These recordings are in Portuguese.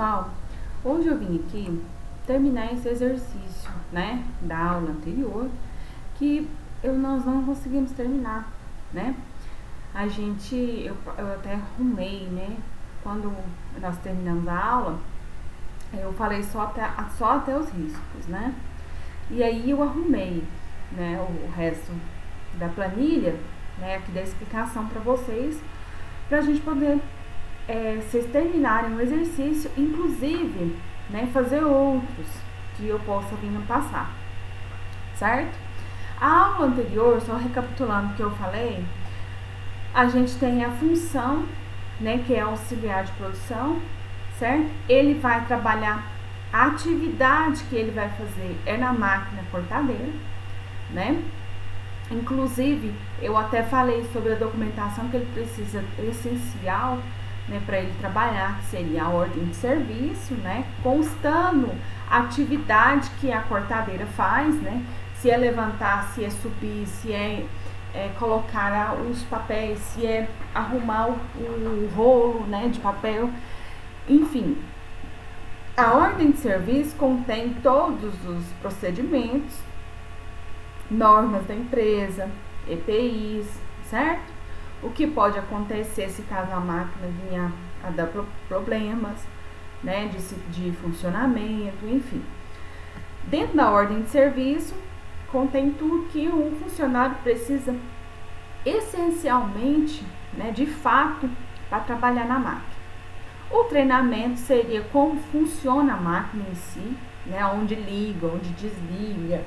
pessoal, hoje eu vim aqui terminar esse exercício, né, da aula anterior, que nós não conseguimos terminar, né? Eu até arrumei, né, quando nós terminamos a aula, eu falei só até os riscos, né? E aí eu arrumei, né, o resto da planilha, né, aqui da explicação para vocês, pra gente poder vocês terminarem o exercício, inclusive, né, fazer outros que eu possa vir a passar, certo? A aula anterior, só recapitulando o que eu falei, a gente tem a função, né, que é auxiliar de produção, certo? Ele vai trabalhar, a atividade que ele vai fazer é na máquina cortadeira, né? Inclusive, eu até falei sobre a documentação que ele precisa, essencial, né, para ele trabalhar, que seria a ordem de serviço, né, constando a atividade que a cortadeira faz, né, se é levantar, se é subir, se é colocar os papéis, se é arrumar o rolo, né, de papel, enfim. A ordem de serviço contém todos os procedimentos, normas da empresa, EPIs, certo? O que pode acontecer se caso a máquina vinha a dar problemas, né, de funcionamento, enfim. Dentro da ordem de serviço, contém tudo que um funcionário precisa essencialmente, né, de fato, para trabalhar na máquina. O treinamento seria como funciona a máquina em si, né, onde liga, onde desliga,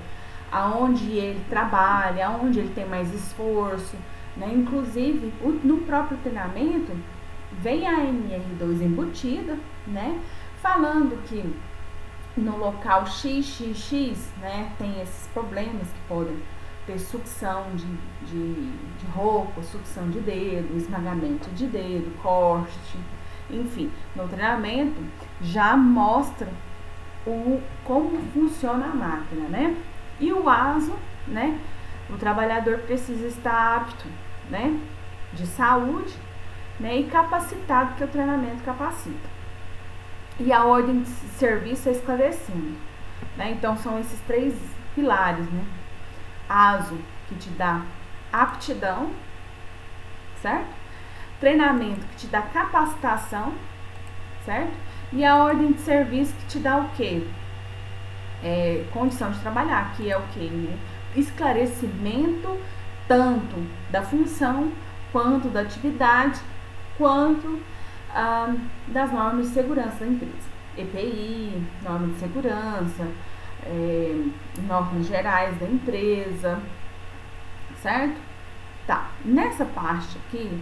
aonde ele trabalha, aonde ele tem mais esforço, né? Inclusive, no próprio treinamento, vem a NR2 embutida, né? Falando que no local XXX, né, tem esses problemas que podem ter sucção de roupa, sucção de dedo, esmagamento de dedo, corte, enfim. No treinamento, já mostra como funciona a máquina, né? E o ASO, né? O trabalhador precisa estar apto, né? De saúde, né? E capacitado, que o treinamento capacita. E a ordem de serviço é esclarecendo, né? Então, são esses três pilares, né? ASO, que te dá aptidão, certo? Treinamento, que te dá capacitação, certo? E a ordem de serviço, que te dá o quê? Condição de trabalhar, que é o quê? Né? Esclarecimento tanto da função, quanto da atividade, quanto das normas de segurança da empresa. EPI, norma de segurança, normas gerais da empresa, certo? Tá, nessa parte aqui,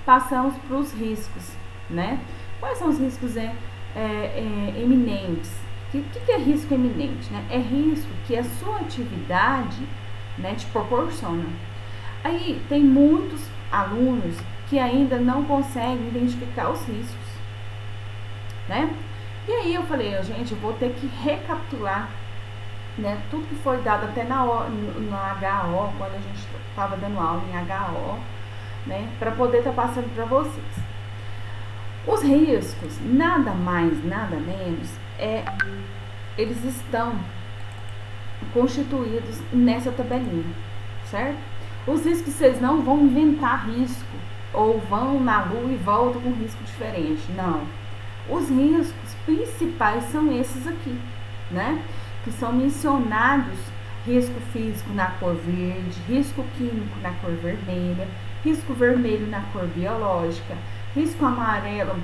passamos para os riscos, né? Quais são os riscos eminentes? O que é risco eminente, né? É risco que a sua atividade, né, te proporciona. Aí tem muitos alunos que ainda não conseguem identificar os riscos, né? E aí eu falei, gente, eu vou ter que recapitular, né, tudo que foi dado até na HO, quando a gente estava dando aula em HO, né, para poder estar passando para vocês. Os riscos, nada mais, nada menos, eles estão constituídos nessa tabelinha, certo? Os riscos, vocês não vão inventar risco, ou vão na lua e voltam com risco diferente, não. Os riscos principais são esses aqui, né? Que são mencionados: risco físico na cor verde, risco químico na cor vermelha, risco vermelho na cor biológica, risco amarelo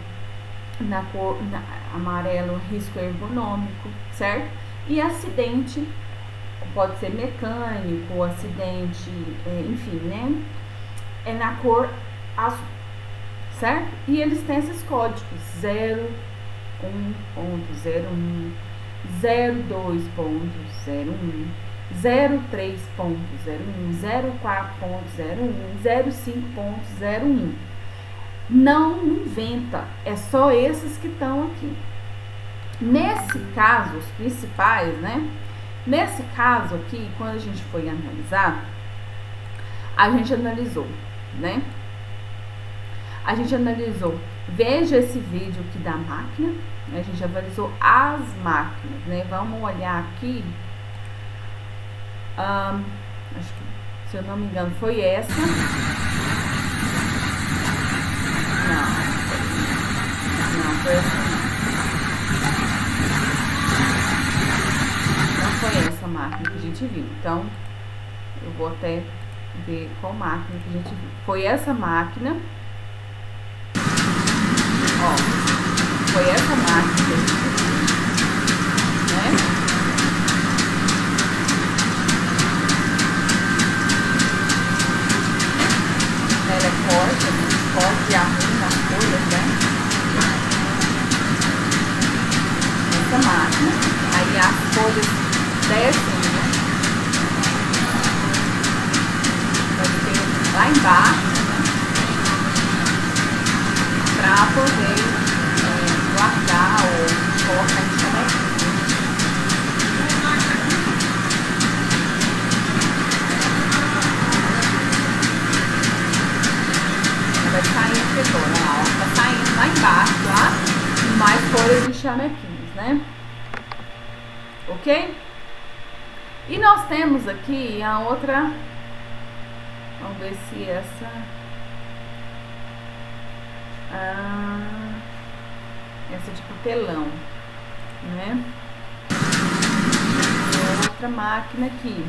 amarelo, risco ergonômico, certo? E acidente, pode ser mecânico, acidente, enfim, né? É na cor azul, certo? E eles têm esses códigos: 01.01, 02.01, 03.01, 04.01, 05.01. Não inventa, é só esses que estão aqui. Nesse caso, os principais, né? Nesse caso aqui, quando a gente foi analisar, a gente analisou, né? A gente analisou, veja esse vídeo aqui da máquina, a gente analisou as máquinas, né? Vamos olhar aqui, acho que, se eu não me engano, foi essa. Não foi essa não foi essa máquina que a gente viu. Então, eu vou até ver qual máquina que a gente viu. Foi essa máquina. Ó, foi essa máquina que a gente viu, né? Ela corta e arruma as folhas, né? Essa máquina. Aí as folhas descem, né? Vai ter lá embaixo, né? Pra poder guardar ou colocar em chamequinho. Vai sair a tesoura, ó. Tá saindo lá embaixo, lá, mais folhas de chamequinhos, né? Ok? E nós temos aqui a outra, vamos ver se essa, essa de papelão, né? Outra máquina aqui.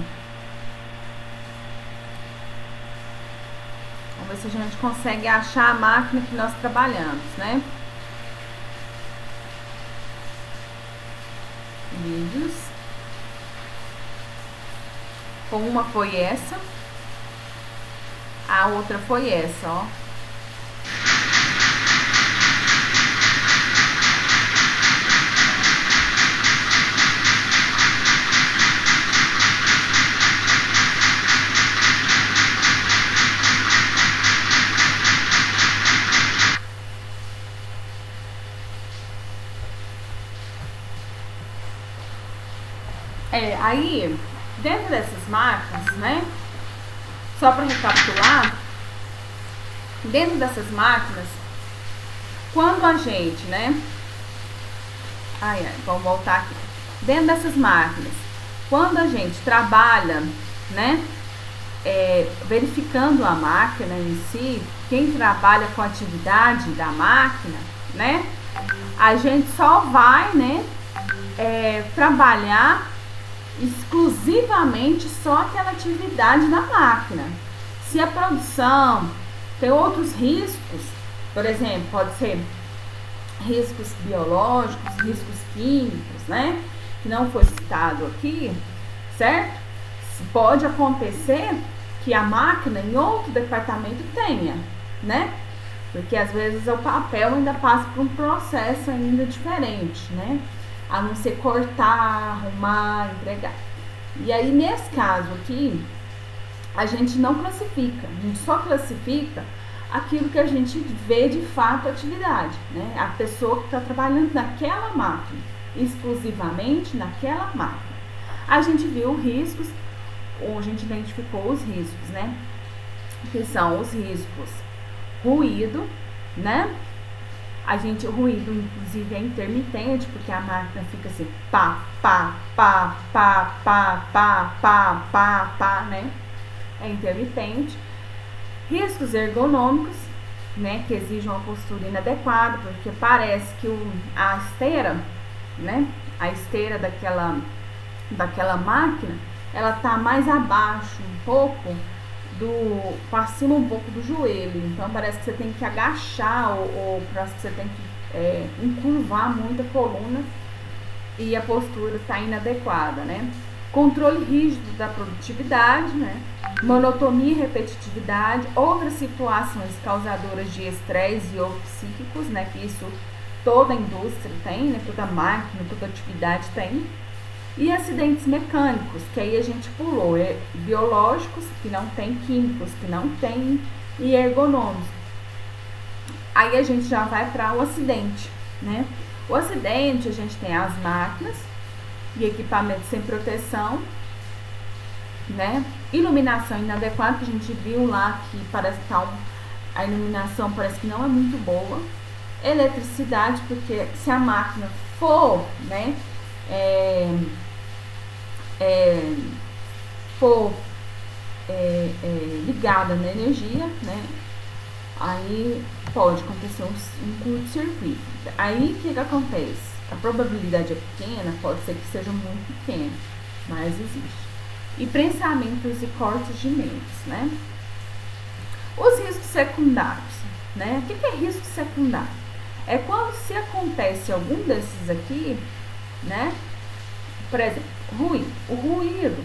Vamos ver se a gente consegue achar a máquina que nós trabalhamos, né? Vídeos. Uma foi essa. A outra foi essa, ó. Aí, dentro dessas máquinas, né? Só para recapitular, dentro dessas máquinas, quando a gente, né? Vamos voltar aqui. Dentro dessas máquinas, quando a gente trabalha, né? Verificando a máquina em si, quem trabalha com a atividade da máquina, né? A gente só vai, né? Trabalhar exclusivamente só aquela atividade da máquina. Se a produção tem outros riscos, por exemplo, pode ser riscos biológicos, riscos químicos, né? Que não foi citado aqui, certo? Pode acontecer que a máquina em outro departamento tenha, né? Porque às vezes o papel ainda passa por um processo ainda diferente, né? A não ser cortar, arrumar, entregar. E aí, nesse caso aqui, a gente não classifica. A gente só classifica aquilo que a gente vê de fato a atividade, né? A pessoa que está trabalhando naquela máquina, exclusivamente naquela máquina. A gente viu riscos, ou a gente identificou os riscos, né? Que são os riscos ruído, né? O ruído, inclusive, é intermitente, porque a máquina fica assim, pá, pá, pá, pá, pá, pá, pá, pá, pá, né? É intermitente. Riscos ergonômicos, né? Que exigem uma postura inadequada, porque parece que a esteira, né? A esteira daquela máquina, ela tá mais abaixo um pouco para cima um pouco do joelho, então parece que você tem que agachar ou parece que você tem que encurvar muito a coluna e a postura está inadequada, né? Controle rígido da produtividade, né? Monotonia e repetitividade, outras situações causadoras de estresse ou psíquicos, né? Que isso toda a indústria tem, né? Toda máquina, toda atividade tem. E acidentes mecânicos, que aí a gente pulou, biológicos, que não tem, químicos, que não tem, e ergonômicos. Aí a gente já vai para o acidente, né? O acidente, a gente tem as máquinas e equipamentos sem proteção, né? Iluminação inadequada, que a gente viu lá que parece que a iluminação parece que não é muito boa. Eletricidade, porque se a máquina for, né, ligada na energia, né, aí pode acontecer um curto-circuito. Aí o que acontece? A probabilidade é pequena, pode ser que seja muito pequena, mas existe. E prensamentos e cortes de mentes, né? Os riscos secundários, né? O que é risco secundário? É quando se acontece algum desses aqui, né? Por exemplo, ruído. O ruído,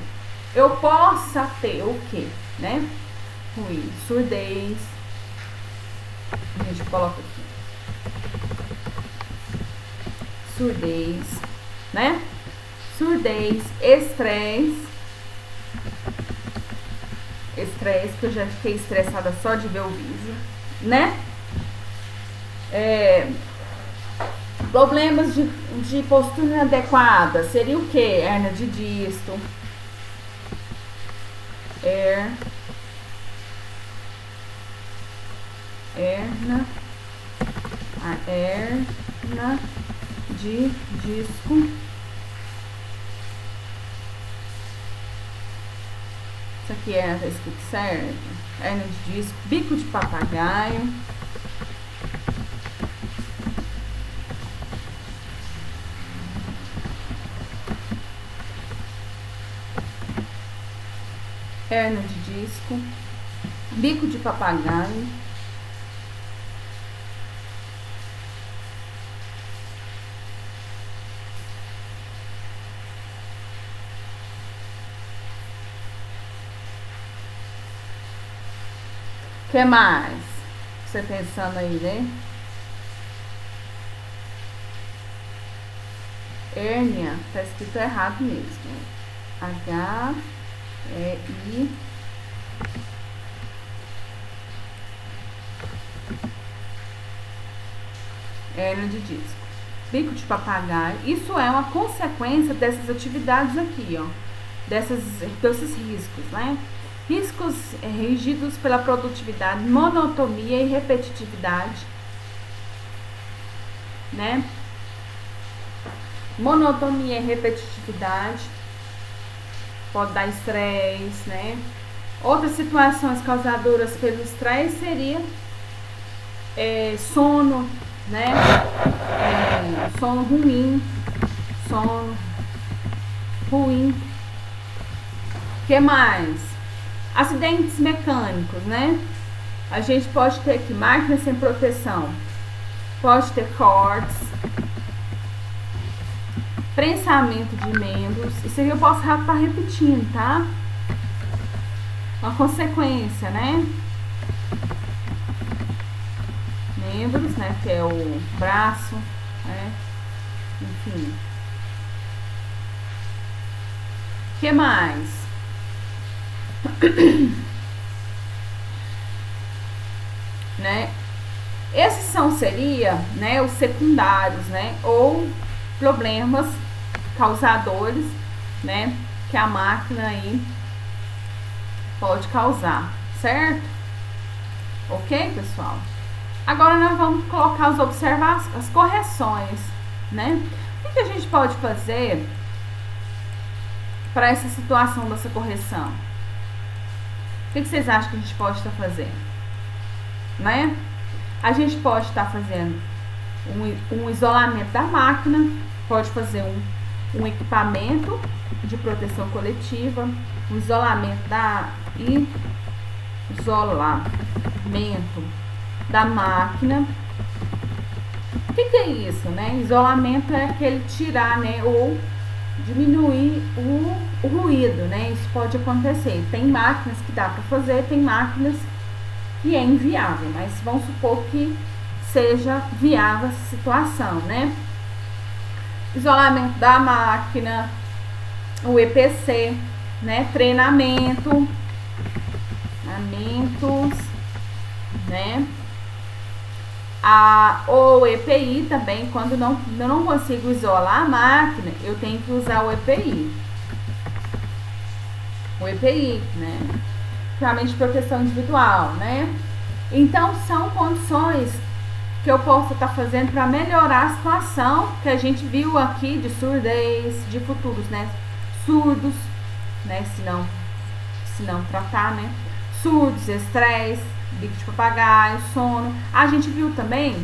eu possa ter o quê, né? Ruído, surdez. A gente coloca aqui. Surdez, né? Surdez, estresse. Estresse, que eu já fiquei estressada só de ver o vídeo, né? Problemas de postura inadequada seria o que? Hérnia de disco, hérnia de disco. Isso aqui tá escrito certo? Hérnia de disco, bico de papagaio. Hérnia de disco, bico de papagaio. O que mais? Você pensando aí, né? Hérnia, tá escrito errado mesmo. H-E-I. Hérnia de disco. Bico de papagaio. Isso é uma consequência dessas atividades aqui, ó. Desses riscos, né? Riscos regidos pela produtividade, monotonia e repetitividade, né? Monotonia e repetitividade pode dar estresse, né? Outras situações causadoras pelo estresse seria sono, né? Sono ruim. O que mais? Acidentes mecânicos, né? A gente pode ter aqui máquinas sem proteção, pode ter cortes, prensamento de membros. Isso aí eu posso estar repetindo, tá? Uma consequência, né? Membros, né? Que é o braço, né? Enfim. O que mais? Né? Esses seria, né, os secundários, né, ou problemas causadores, né, que a máquina aí pode causar, certo? Ok, pessoal? Agora nós vamos colocar as correções, né? O que a gente pode fazer para essa situação dessa correção? O que vocês acham que a gente pode estar fazendo? Né? A gente pode estar fazendo um isolamento da máquina, pode fazer um equipamento de proteção coletiva, um isolamento da máquina. O que é isso, né? Isolamento é aquele tirar, né, ou diminuir o ruído, né? Isso pode acontecer. Tem máquinas que dá para fazer, tem máquinas que é inviável, mas vamos supor que seja viável essa situação, né? Isolamento da máquina, o EPC, né? Treinamentos, né? O EPI também, quando eu não consigo isolar a máquina, eu tenho que usar o EPI. O EPI, né? Equipamento de proteção individual, né? Então, são condições que eu posso estar fazendo para melhorar a situação que a gente viu aqui de surdez, de futuros, né? Surdos, né? Se não tratar, né? Surdos, estresse, bico de papagaio, sono. A gente viu também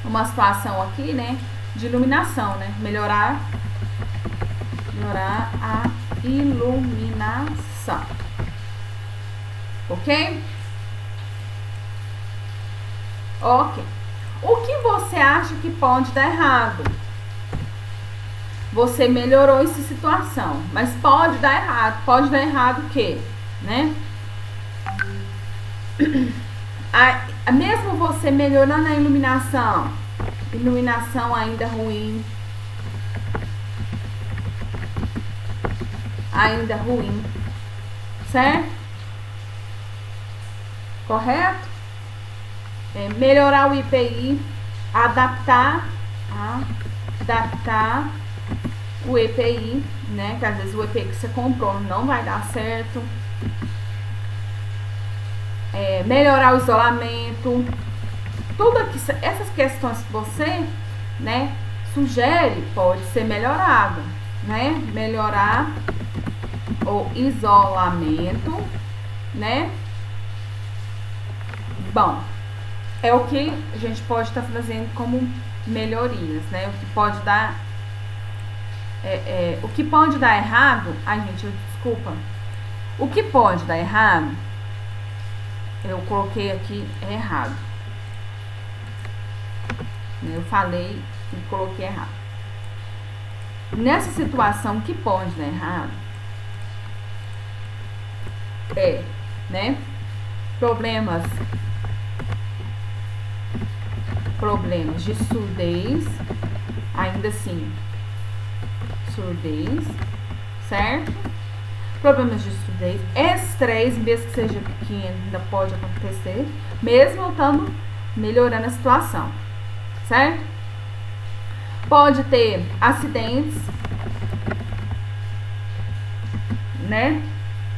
uma situação aqui, né? De iluminação, né? Melhorar a iluminação. Ok? Ok. O que você acha que pode dar errado? Você melhorou essa situação, mas pode dar errado. Pode dar errado o quê? Né? Mesmo você melhorando a iluminação ainda ruim. Certo? Correto? Melhorar o IPI, adaptar o EPI, né? Que às vezes o EPI que você comprou não vai dar certo. Melhorar o isolamento. Tudo aqui, essas questões que você, né, sugere, pode ser melhorado, né? Melhorar o isolamento, né? Bom, é o que a gente pode estar fazendo como melhorias, né? O que pode dar o que pode dar errado, desculpa. O que pode dar errado, eu coloquei aqui errado. Eu falei e coloquei errado. Nessa situação, o que pode dar errado né? Problemas de surdez, ainda assim, surdez, certo? Problemas de surdez, estresse, mesmo que seja pequeno, ainda pode acontecer, mesmo estando melhorando a situação, certo? Pode ter acidentes, né?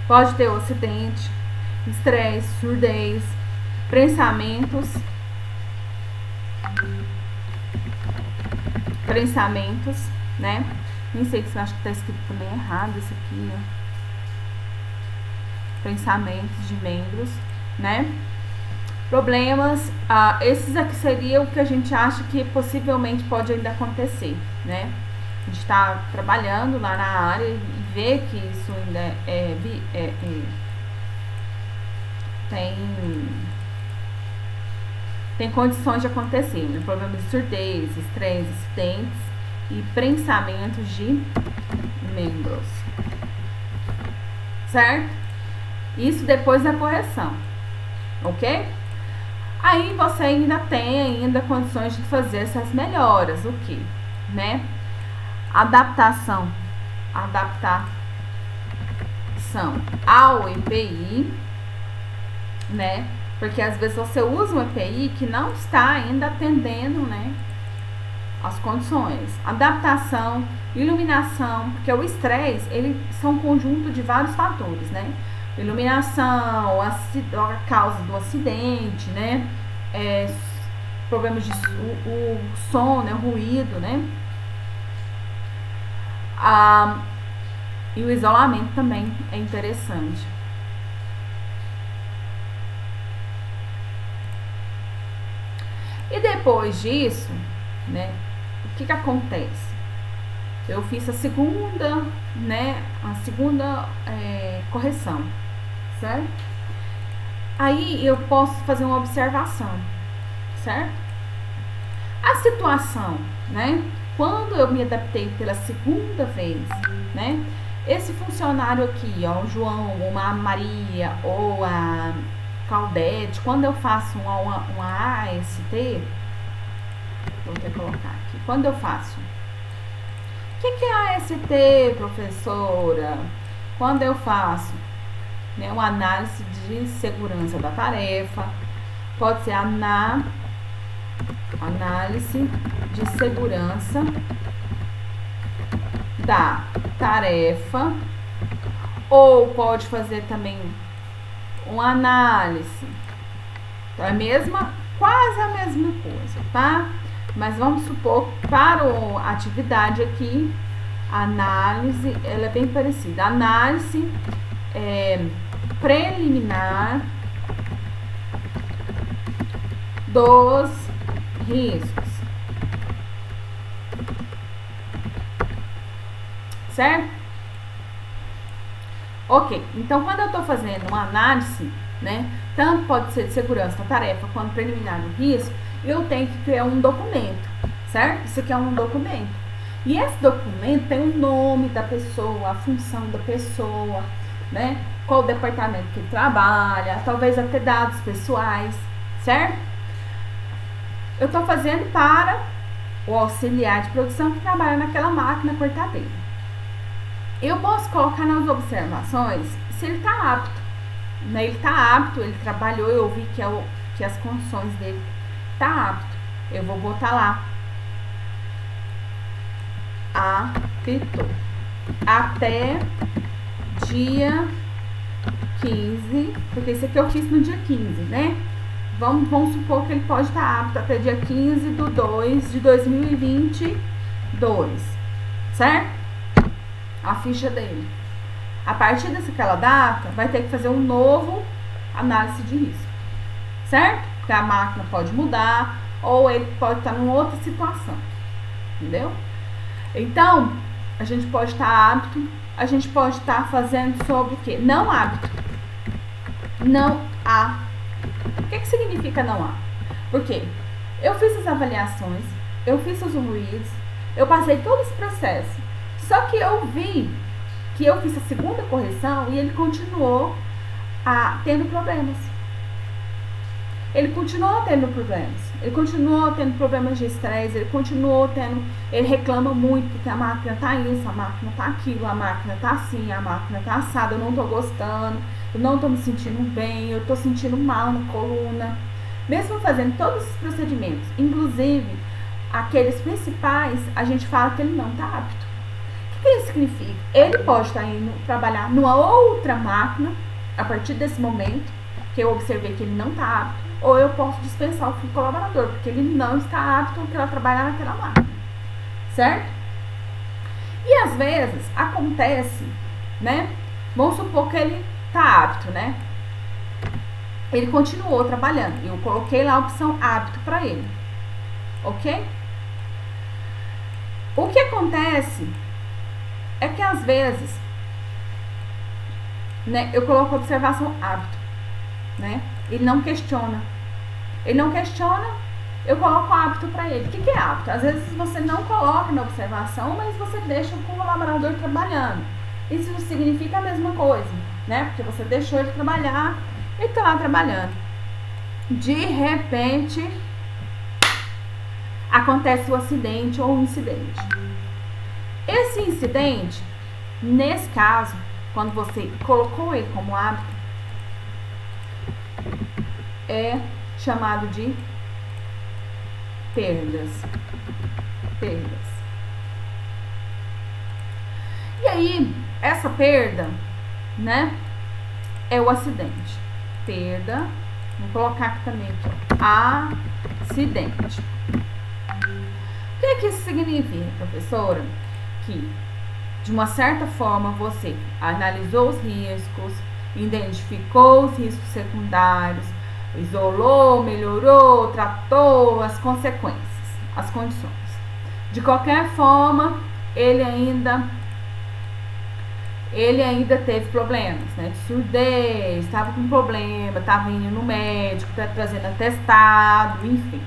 Pode ter o acidente, estresse, surdez, prensamentos, né? Nem sei se eu acho que tá escrito também errado isso aqui, ó. Prensamentos de membros, né? Problemas, esses aqui seriam o que a gente acha que possivelmente pode ainda acontecer, né? A gente está trabalhando lá na área e vê que isso ainda tem condições de acontecer, né? Problemas de surdez, estresse, acidentes e prensamentos de membros, certo? Isso depois da correção, ok? Aí você ainda tem condições de fazer essas melhoras, o que, né? Adaptação ao EPI, né? Porque às vezes você usa um EPI que não está ainda atendendo, né, as condições. Adaptação, iluminação, porque o estresse, ele são um conjunto de vários fatores, né? Iluminação, a causa do acidente, né? Problemas de o som, né? O ruído, né? E o isolamento também é interessante. E depois disso, né? O que acontece? Eu fiz a segunda, né? Correção, certo? Aí eu posso fazer uma observação, certo? A situação, né? Quando eu me adaptei pela segunda vez, né? Esse funcionário aqui, ó, o João, ou a Maria, ou a Claudete, quando eu faço uma AST, vou ter que colocar aqui. Quando eu faço, o que é AST, professora? Quando eu faço, né, uma análise de segurança da tarefa, pode ser análise de segurança da tarefa, ou pode fazer também uma análise Então, quase a mesma coisa, tá? Mas vamos supor que para a atividade aqui, a análise, ela é bem parecida. Análise preliminar dos riscos. Certo? Ok, então quando eu estou fazendo uma análise, né, tanto pode ser de segurança da tarefa quanto preliminar do risco, eu tenho que criar um documento, certo? Isso aqui é um documento. E esse documento tem o nome da pessoa, a função da pessoa, né? Qual o departamento que ele trabalha, talvez até dados pessoais, certo? Eu estou fazendo para o auxiliar de produção que trabalha naquela máquina cortadeira. Eu posso colocar nas observações se ele está apto, né? Ele está apto, ele trabalhou, eu vi que as condições dele tá apto. Eu vou botar lá apto até dia 15, porque esse aqui eu fiz no dia 15, né? Vamos supor que ele pode estar apto até dia 15/2/2022, certo? A ficha dele. A partir daquela data, vai ter que fazer um novo análise de risco, certo? Porque a máquina pode mudar, ou ele pode estar em outra situação, entendeu? Então, a gente pode estar apto, a gente pode estar fazendo sobre o quê? Não apto. Não há. O que significa não há? Porque eu fiz as avaliações, eu fiz os ruídos, eu passei todo esse processo. Só que eu vi que eu fiz a segunda correção e ele continuou tendo problemas. Ele continuou tendo problemas de estresse, ele reclama muito porque a máquina tá isso, a máquina tá aquilo, a máquina tá assim, a máquina tá assada, eu não tô gostando, eu não tô me sentindo bem, eu tô sentindo mal na coluna. Mesmo fazendo todos os procedimentos, inclusive aqueles principais, a gente fala que ele não tá apto. O que isso significa? Ele pode estar indo trabalhar numa outra máquina a partir desse momento, que eu observei que ele não está apto, ou eu posso dispensar o colaborador, porque ele não está apto para trabalhar naquela máquina, certo? E às vezes acontece, né? Vamos supor que ele está apto, né? Ele continuou trabalhando, eu coloquei lá a opção apto para ele, ok? O que acontece é que às vezes, né, eu coloco observação apto, né? Ele não questiona, eu coloco apto para ele. O que é apto? Às vezes você não coloca na observação, mas você deixa o colaborador trabalhando. Isso significa a mesma coisa, né? Porque você deixou ele trabalhar, ele tá lá trabalhando. De repente, acontece o acidente ou o incidente. Esse incidente, nesse caso, quando você colocou ele como hábito, é chamado de perdas. E aí, essa perda, né, é o acidente. Perda, vou colocar aqui também, acidente. O que isso significa, professora? Que, de uma certa forma, você analisou os riscos, identificou os riscos secundários, isolou, melhorou, tratou as consequências, as condições. De qualquer forma, ele ainda teve problemas, né? De surdez, estava com problema, estava indo no médico, trazendo atestado, enfim.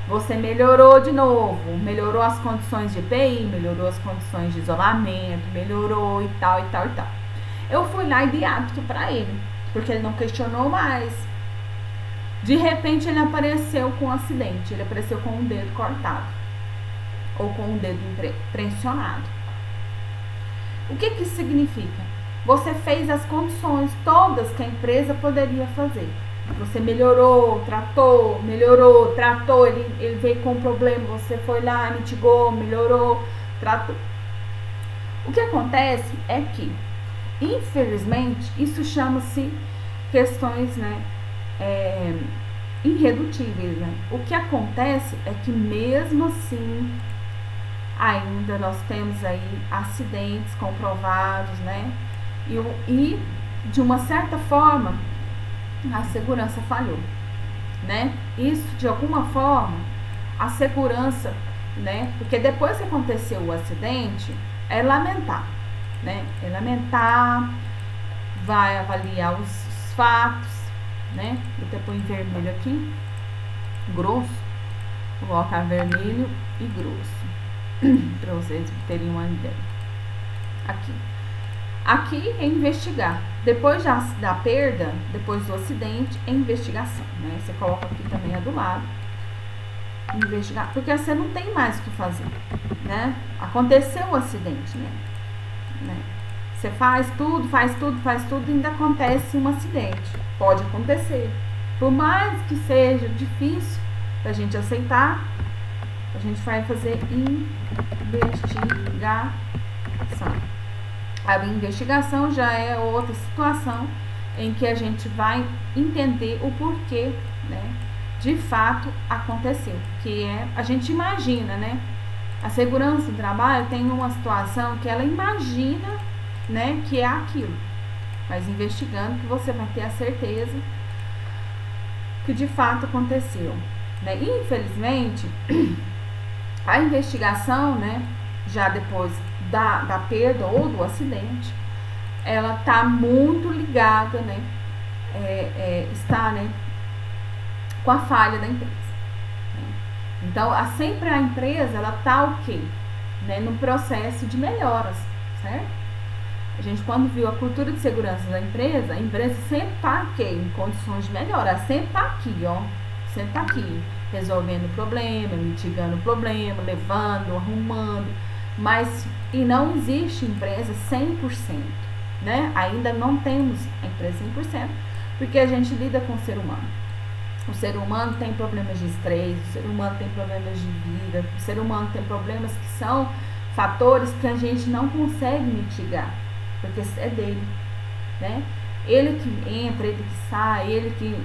Você melhorou de novo, melhorou as condições de EPI, melhorou as condições de isolamento, melhorou e tal, e tal, e tal. Eu fui lá e dei apto para ele, porque ele não questionou mais. De repente ele apareceu com um acidente, ele apareceu com um dedo cortado, ou com um dedo pressionado. O que isso significa? Você fez as condições todas que a empresa poderia fazer. Você melhorou, tratou, ele veio com um problema, você foi lá, mitigou, melhorou, tratou. O que acontece é que, infelizmente, isso chama-se questões, né, irredutíveis, né? O que acontece é que mesmo assim ainda nós temos aí acidentes comprovados, né? E de uma certa forma a segurança falhou, né? Isso de alguma forma a segurança, né? Porque depois que aconteceu o acidente é lamentar, né? É lamentar, vai avaliar os fatos, né? Vou até pôr em vermelho aqui, grosso, vou colocar vermelho e grosso para vocês terem uma ideia. Aqui é investigar. Depois da perda, depois do acidente, é investigação, né? Você coloca aqui também do lado, investigar, porque você não tem mais o que fazer, né? Aconteceu o acidente, né? Você faz tudo e ainda acontece um acidente. Pode acontecer. Por mais que seja difícil da gente aceitar, a gente vai fazer investigação. A investigação já é outra situação em que a gente vai entender o porquê, né, de fato aconteceu. Que é, a gente imagina, né? A segurança do trabalho tem uma situação que ela imagina, né, que é aquilo. Mas investigando que você vai ter a certeza que de fato aconteceu, né? E, infelizmente, a investigação, né, já depois da perda ou do acidente, ela está muito ligada, né, está, né, com a falha da empresa. Então, sempre a empresa, ela está o quê? Né, no processo de melhoras, certo? A gente, quando viu a cultura de segurança da empresa, a empresa sempre está em condições de melhora, sempre está aqui, ó, sempre está aqui, resolvendo o problema, mitigando o problema, levando, arrumando, mas, e não existe empresa 100%, né? Ainda não temos a empresa 100%, porque a gente lida com o ser humano. O ser humano tem problemas de estresse, o ser humano tem problemas de vida, o ser humano tem problemas que são fatores que a gente não consegue mitigar, porque é dele, né? Ele que entra, ele que sai, ele que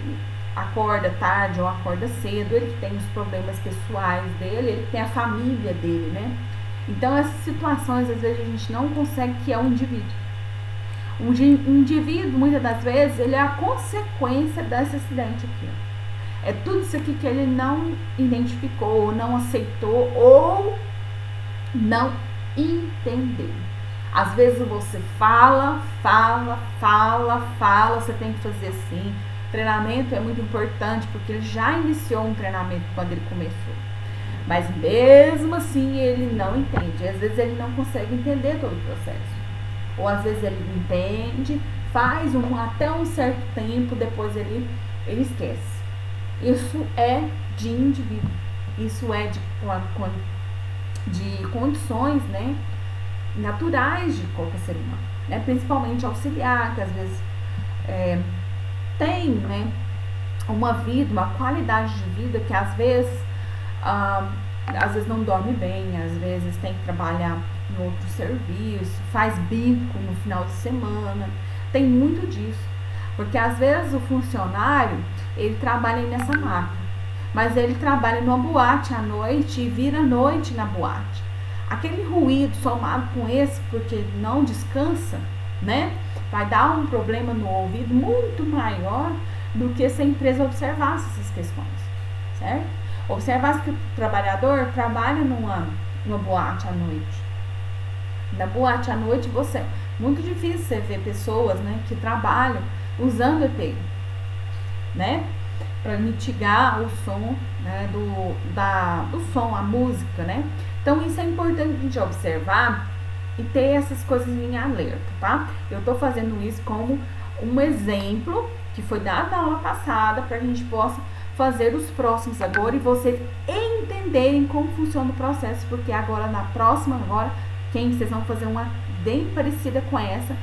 acorda tarde ou acorda cedo, ele que tem os problemas pessoais dele, ele que tem a família dele, né? Então, essas situações, às vezes, a gente não consegue, que é um indivíduo. Um indivíduo, muitas das vezes, ele é a consequência desse acidente aqui, ó. É tudo isso aqui que ele não identificou, não aceitou ou não entendeu. Às vezes você fala, você tem que fazer assim. Treinamento é muito importante porque ele já iniciou um treinamento quando ele começou. Mas mesmo assim ele não entende. Às vezes ele não consegue entender todo o processo. Ou às vezes ele entende, faz até um certo tempo, depois ele esquece. Isso é de indivíduo. Isso é de condições, né, naturais de qualquer ser humano, né? Principalmente auxiliar, que às vezes tem, né, uma vida, uma qualidade de vida que às vezes não dorme bem, às vezes tem que trabalhar em outro serviço, faz bico no final de semana, tem muito disso, porque às vezes o funcionário, ele trabalha nessa máquina, mas ele trabalha numa boate à noite e vira noite na boate. Aquele ruído somado com esse, porque não descansa, né, vai dar um problema no ouvido muito maior do que se a empresa observasse essas questões, certo? Observasse que o trabalhador trabalha numa boate à noite. Na boate à noite, muito difícil você ver pessoas, né, que trabalham usando EPI, né, para mitigar o som, né, do som, a música, né? Então, isso é importante a gente observar e ter essas coisas em alerta, tá? Eu tô fazendo isso como um exemplo que foi dado na aula passada para a gente possa fazer os próximos agora e vocês entenderem como funciona o processo, porque agora, na próxima, vocês vão fazer uma bem parecida com essa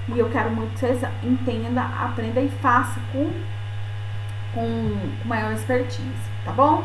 e eu quero muito que vocês entendam, aprendam e façam com maior expertise, tá bom?